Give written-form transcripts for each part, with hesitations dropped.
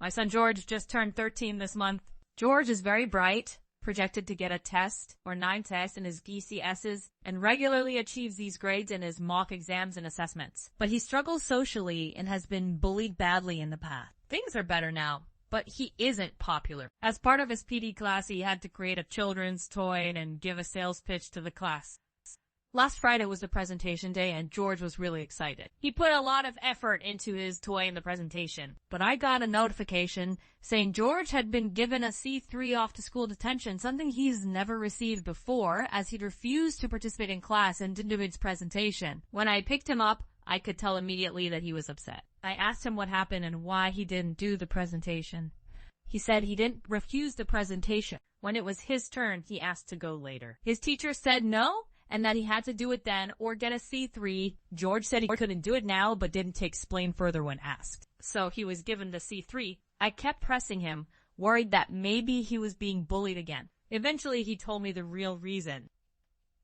My son George just turned 13 this month. George is very bright, projected to get a test or 9 tests in his GCSs, and regularly achieves these grades in his mock exams and assessments. But he struggles socially and has been bullied badly in the past. Things are better now, but he isn't popular. As part of his PD class, he had to create a children's toy and give a sales pitch to the class. Last Friday was the presentation day, and George was really excited. He put a lot of effort into his toy in the presentation, but I got a notification saying George had been given a C3 off to school detention, something he's never received before, as he'd refused to participate in class and didn't do his presentation. When I picked him up, I could tell immediately that he was upset. I asked him what happened and why he didn't do the presentation. He said he didn't refuse the presentation. When it was his turn, he asked to go later. His teacher said no, and that he had to do it then or get a C3. George said he couldn't do it now, but didn't explain further when asked. So he was given the C3. I kept pressing him, worried that maybe he was being bullied again. Eventually, he told me the real reason.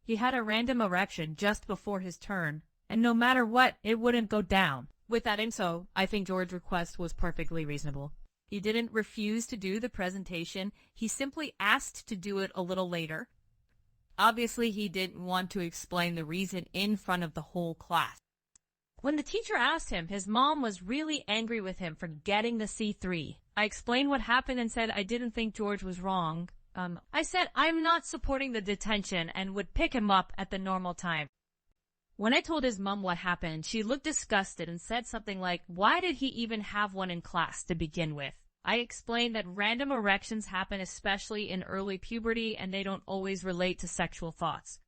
He had a random erection just before his turn, and no matter what, it wouldn't go down. With that info, I think George's request was perfectly reasonable. He didn't refuse to do the presentation. He simply asked to do it a little later. Obviously, he didn't want to explain the reason in front of the whole class. When the teacher asked him, his mom was really angry with him for getting the C3. I explained what happened and said I didn't think George was wrong. I said I'm not supporting the detention and would pick him up at the normal time. When I told his mom what happened, she looked disgusted and said something like, "Why did he even have one in class to begin with?" I explained that random erections happen especially in early puberty and they don't always relate to sexual thoughts,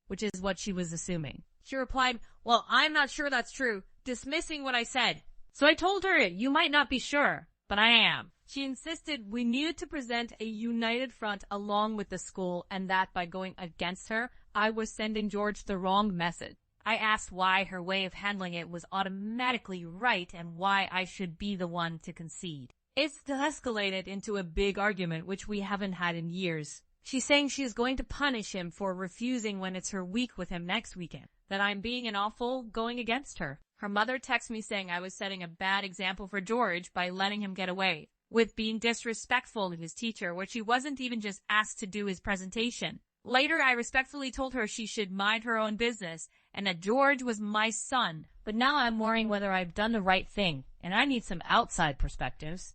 which is what she was assuming. She replied, "Well, I'm not sure that's true," dismissing what I said. So I told her, "You might not be sure, but I am." She insisted we needed to present a united front along with the school and that by going against her, I was sending George the wrong message. I asked why her way of handling it was automatically right and why I should be the one to concede. It's escalated into a big argument, which we haven't had in years. She's saying she is going to punish him for refusing when it's her week with him next weekend, that I'm being an awful going against her. Her mother texted me saying I was setting a bad example for George by letting him get away with being disrespectful to his teacher, which he wasn't even just asked to do his presentation. Later, I respectfully told her she should mind her own business and that George was my son. But now I'm worrying whether I've done the right thing, and I need some outside perspectives.